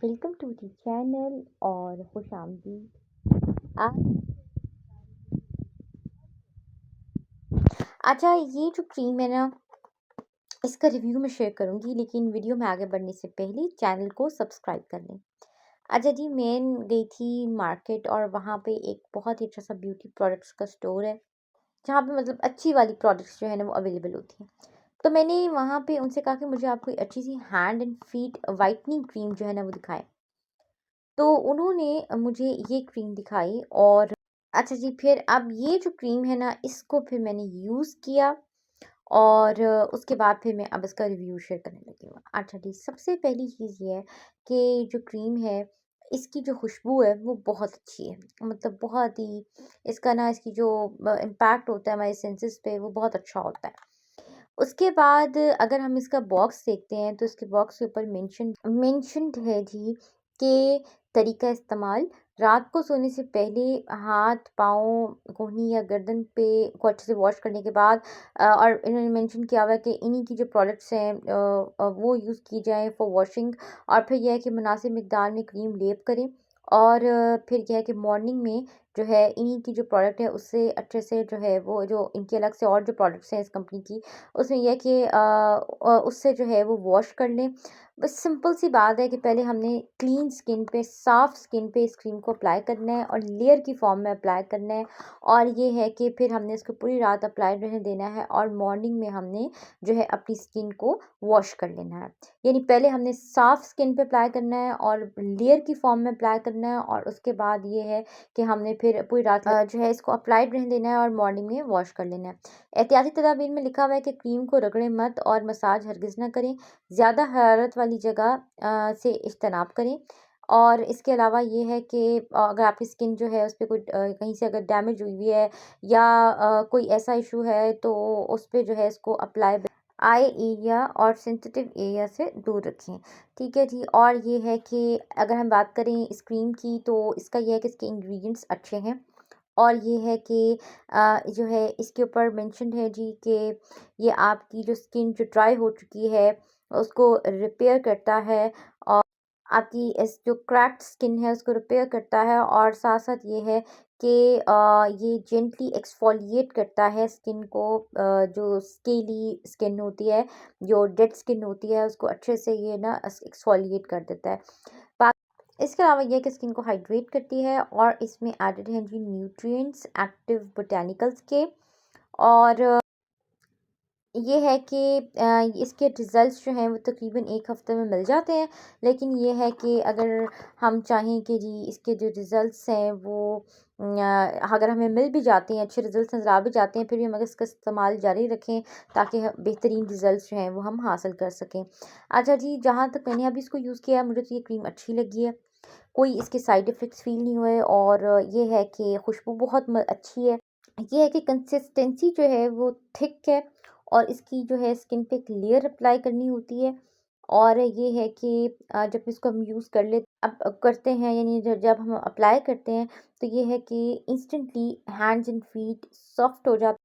Welcome to the channel और खुशामदीद। आज अच्छा, ये जो क्रीम है ना, इसका रिव्यू मैं शेयर करूंगी, लेकिन वीडियो में आगे बढ़ने से पहले चैनल को सब्सक्राइब कर लें। अच्छा जी, मैं गई थी मार्केट और वहाँ पे एक बहुत ही अच्छा सा ब्यूटी प्रोडक्ट्स का स्टोर है, जहाँ पे मतलब अच्छी वाली प्रोडक्ट्स जो है ना वो अवेलेबल होती हैं। तो मैंने वहाँ पे उनसे कहा कि मुझे आप कोई अच्छी सी hand and feet whitening cream जो है ना वो दिखाएं। तो उन्होंने मुझे ये क्रीम दिखाई। और अच्छा जी, फिर अब ये जो क्रीम है ना, इसको फिर मैंने यूज़ किया और उसके बाद फिर मैं अब इसका रिव्यू शेयर करने लगी हूँ। अच्छा जी, सबसे पहली चीज़ ये है कि जो क्रीम है, इसकी जो खुशबू है वो बहुत अच्छी है। मतलब बहुत ही इसका ना, इसकी जो इम्पैक्ट होता है हमारे सेंसेस पे, वो बहुत अच्छा होता है। उसके बाद अगर हम इसका बॉक्स देखते हैं तो इसके बॉक्स के ऊपर मेंशन्ड है जी कि तरीका इस्तेमाल: रात को सोने से पहले हाथ, पाँव, कोहनी या गर्दन पे को अच्छे से वॉश करने के बाद और इन्होंने मेंशन किया हुआ है कि इन्हीं की जो प्रोडक्ट्स हैं वो यूज़ की जाएँ फॉर वॉशिंग। और फिर यह है कि मुनासिब मिकदार में क्रीम लेप करें। और फिर यह है कि मॉर्निंग में जो है इन्हीं की जो प्रोडक्ट है उससे अच्छे से जो है वो, जो इनके अलग से और जो प्रोडक्ट्स हैं इस कंपनी की, उसमें यह है कि उससे जो है वो वॉश कर लें। बस सिंपल सी बात है कि पहले हमने क्लीन स्किन पे, साफ़ स्किन पे इस क्रीम को अप्लाई करना है और लेयर की फॉर्म में अप्लाई करना है। और ये है कि फिर हमने इसको पूरी रात अप्लाई रहने देना है और मॉर्निंग में हमने जो है अपनी स्किन को वॉश कर लेना है। यानी पहले हमने साफ़ स्किन पे अप्लाई करना है और लेयर की फॉर्म में अप्लाई करना है, और उसके बाद ये है कि हमने फिर पूरी रात जो है इसको अप्लाइड रहने देना है और मॉर्निंग में वॉश कर लेना है। एहतियाती तदाबीर में लिखा हुआ है कि क्रीम को रगड़ें मत और मसाज हरगिज़ ना करें। ज़्यादा हरारत वाली जगह से इज्तनाब करें। और इसके अलावा ये है कि अगर आपकी स्किन जो है उस पे कोई कहीं से अगर डैमेज हुई हुई है या कोई ऐसा इशू है, तो उस पे जो है इसको अप्लाई आई एरिया और सेंसिटिव एरिया से दूर रखें। ठीक है जी। और ये है कि अगर हम बात करें इस क्रीम की, तो इसका ये है कि इसके इंग्रेडिएंट्स अच्छे हैं। और ये है कि जो है इसके ऊपर मेंशन्ड है जी कि ये आपकी जो स्किन जो ड्राई हो चुकी है उसको रिपेयर करता है, और आपकी इस जो क्रैक्ड स्किन है उसको रिपेयर करता है। और साथ-साथ ये है कि ये जेंटली एक्सफोलिएट करता है स्किन को, जो स्केली स्किन होती है, जो डेड स्किन होती है, उसको अच्छे से ये ना एक्सफोलिएट कर देता है। इसके अलावा ये है कि स्किन को हाइड्रेट करती है और इसमें एडेड हैं जी न्यूट्रिएंट्स एक्टिव बोटैनिकल्स के। और ये है कि इसके रिज़ल्ट्स जो हैं वो तकरीबन 1 हफ़्ते में मिल जाते हैं। लेकिन ये है कि अगर हम चाहें कि जी इसके जो रिज़ल्ट्स हैं वो अगर हमें मिल भी जाते हैं, अच्छे रिज़ल्ट्स नज़र आ भी जाते हैं, फिर भी हम अगर इसका इस्तेमाल जारी रखें ताकि बेहतरीन रिज़ल्ट्स जो हैं वो हम हासिल कर सकें। अच्छा जी, जहाँ तक मैंने अभी इसको यूज़ किया है, मुझे तो ये क्रीम अच्छी लगी है। कोई इसके साइड इफ़ेक्ट्स फ़ील नहीं हुए। और ये है कि खुशबू बहुत अच्छी है। ये है कि कंसिस्टेंसी जो है वो थिक है और इसकी जो है स्किन पे एक लेयर अप्लाई करनी होती है। और ये है कि जब इसको हम यूज़ कर ले अब करते हैं, यानी जब हम अप्लाई करते हैं, तो ये है कि instantly hands and feet soft हो जाते।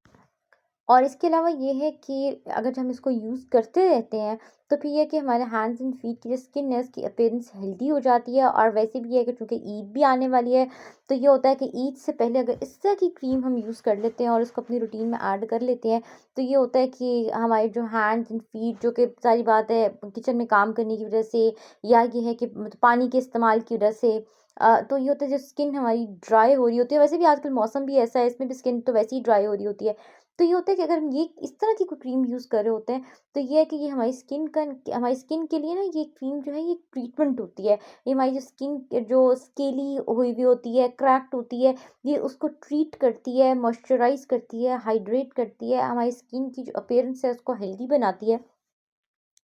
और इसके अलावा ये है कि अगर हम इसको यूज़ करते रहते हैं, तो फिर ये है कि हमारे हैंड्स एंड फीट की जो स्किन है उसकी अपीयरेंस हेल्दी हो जाती है। और वैसे भी ये है कि चूँकि ईद भी आने वाली है, तो ये होता है कि ईद से पहले अगर इस तरह की क्रीम हम यूज़ कर लेते हैं और उसको अपनी रूटीन में ऐड कर लेते हैं, तो ये होता है कि हमारे जो हैंड्स एंड फीट, जो कि ज़ाहिर बात है किचन में काम करने की वजह से, या ये है कि पानी के इस्तेमाल की वजह से, तो ये होता है जो स्किन हमारी ड्राई हो रही होती है। वैसे भी आजकल मौसम भी ऐसा है, इसमें भी स्किन तो वैसे ही ड्राई हो रही होती है। तो ये होता है कि अगर हम ये इस तरह की कोई क्रीम यूज़ कर रहे होते हैं, तो ये है कि ये हमारी स्किन के लिए ना, ये क्रीम जो है ये ट्रीटमेंट होती है। ये हमारी जो स्किन जो स्केली हुई हुई होती है, क्रैक्ड होती है, ये उसको ट्रीट करती है, मॉइस्चराइज़ करती है, हाइड्रेट करती है, हमारी स्किन की जो अपीयरेंस है उसको हेल्दी बनाती है।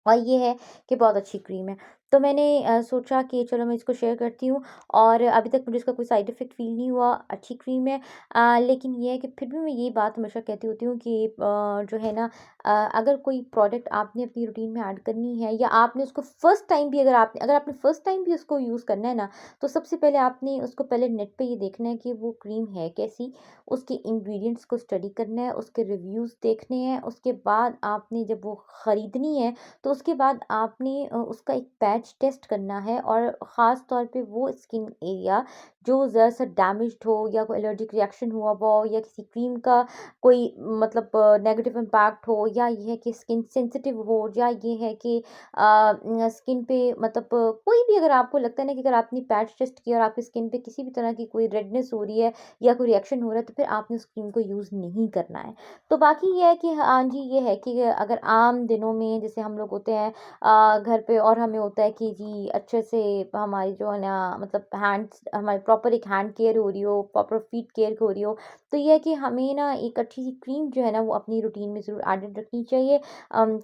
और ये है कि बहुत अच्छी क्रीम है। तो मैंने सोचा कि चलो मैं इसको शेयर करती हूँ। और अभी तक मुझे इसका कोई साइड इफ़ेक्ट फ़ील नहीं हुआ, अच्छी क्रीम है। लेकिन ये है कि फिर भी मैं यही बात हमेशा कहती होती हूँ कि जो है ना, अगर कोई प्रोडक्ट आपने अपनी रूटीन में ऐड करनी है, या आपने उसको फर्स्ट टाइम भी अगर आपने फर्स्ट टाइम भी उसको यूज़ करना है ना, तो सबसे पहले आपने उसको पहले नेट पे ये देखना है कि वो क्रीम है कैसी, उसके इंग्रीडिएंट्स को स्टडी करना है, उसके रिव्यूज़ देखने हैं। उसके बाद आपने जब वो खरीदनी है, तो तो उसके बाद आपने उसका एक पैच टेस्ट करना है, और ख़ास तौर पे वो स्किन एरिया जो ज़रा-सा डैमेज्ड हो या कोई एलर्जिक रिएक्शन हुआ हुआ हो, या किसी क्रीम का कोई मतलब नेगेटिव इम्पैक्ट हो, या ये है कि स्किन सेंसिटिव हो, या ये है कि स्किन पे मतलब कोई भी, अगर आपको लगता है ना कि अगर आपने पैच टेस्ट किया और आपकी स्किन पे किसी भी तरह की कोई रेडनेस हो रही है या कोई रिएक्शन हो रहा है, तो फिर आपने उस क्रीम को यूज़ नहीं करना है। तो बाकी ये है कि हाँ जी, ये है कि अगर आम दिनों में जैसे हम लोग होते हैं घर पे, और हमें होता है कि जी अच्छे से हमारी जो है ना मतलब हैंड्स, हमारी प्रॉपर एक हैंड केयर हो रही हो, प्रॉपर फीट केयर हो रही हो, तो ये है कि हमें ना एक अच्छी सी क्रीम जो है ना वो अपनी रूटीन में ज़रूर एडेड रखनी चाहिए।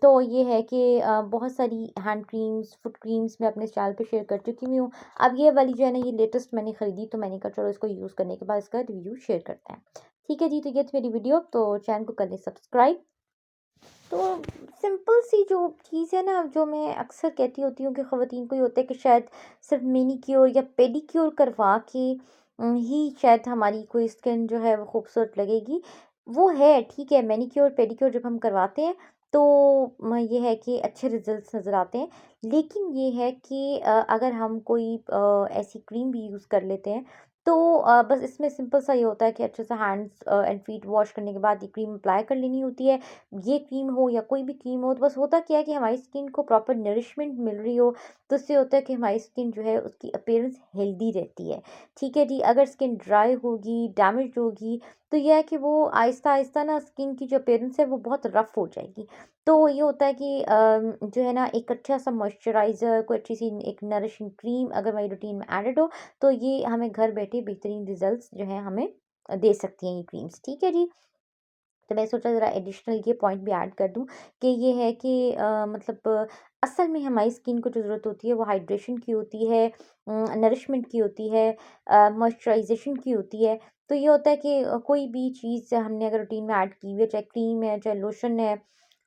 तो ये है कि बहुत सारी हैंड क्रीम्स, फुट क्रीम्स मैं अपने चैनल पे शेयर कर चुकी हुई हूँ। अब ये वाली जो है ना, ये लेटेस्ट मैंने खरीदी, तो मैंने कहा चलो इसको यूज़ करने के बाद इसका रिव्यू शेयर करते हैं। ठीक है जी, तो ये थी मेरी वीडियो, तो चैनल को कर लें सब्सक्राइब। तो सिंपल सी जो चीज़ है ना, जो मैं अक्सर कहती होती हूँ कि ख़वातीन को ये होता है कि शायद सिर्फ मैनीक्योर या पेडिक्योर करवा के ही शायद हमारी कोई स्किन जो है वो खूबसूरत लगेगी। वो है ठीक है, मैनीक्योर पेडिक्योर जब हम करवाते हैं तो ये है कि अच्छे रिजल्ट्स नज़र आते हैं। लेकिन ये है कि अगर हम कोई ऐसी क्रीम भी यूज़ कर लेते हैं, तो बस इसमें सिंपल सा ये होता है कि अच्छे से हैंड्स एंड फीट वॉश करने के बाद ये क्रीम अप्लाई कर लेनी होती है। ये क्रीम हो या कोई भी क्रीम हो, तो बस होता क्या है कि हमारी स्किन को प्रॉपर नरिशमेंट मिल रही हो, तो इससे होता है कि हमारी स्किन जो है उसकी अपीयरेंस हेल्दी रहती है। ठीक है जी, अगर स्किन ड्राई होगी, डैमेज्ड होगी, तो ये है कि वो आहिस्ता-आहिस्ता ना स्किन की जो अपीयरेंस है वो बहुत रफ़ हो जाएगी। तो ये होता है कि जो है ना एक अच्छा-सा मॉइस्चराइज़र, कोई अच्छी-सी एक नरिशिंग क्रीम अगर हमारी रूटीन में एडेड हो, तो ये हमें घर बैठे बेहतरीन रिज़ल्ट्स जो है हमें दे सकती हैं ये क्रीम्स। ठीक है जी। तो मैं सोचा ज़रा एडिशनल ये पॉइंट भी ऐड कर दूँ कि ये है कि मतलब असल में हमारी स्किन को जो ज़रूरत होती है वो हाइड्रेशन की होती है, नरिशमेंट की होती है, मॉइस्चराइजेशन की होती है। तो ये होता है कि कोई भी चीज़ हमने अगर रूटीन में ऐड की हुई है, चाहे क्रीम है, चाहे लोशन है,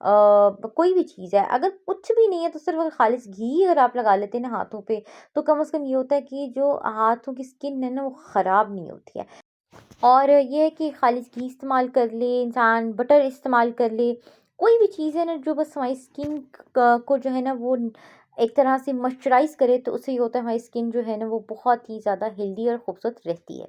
कोई भी चीज़ है, अगर कुछ भी नहीं है तो सिर्फ़ अगर खालिस घी अगर आप लगा लेते हैं ना हाथों पे, तो कम से कम ये होता है कि जो हाथों की स्किन है ना वो ख़राब नहीं होती है। और ये है कि खालिस घी इस्तेमाल कर ले इंसान, बटर इस्तेमाल कर ले, कोई भी चीज़ है ना जो बस हमारी स्किन क को जो है ना वो एक तरह से मॉइस्चराइज़ करे, तो उससे ये होता है हमारी स्किन जो है ना वो बहुत ही ज़्यादा हेल्दी और खूबसूरत रहती है।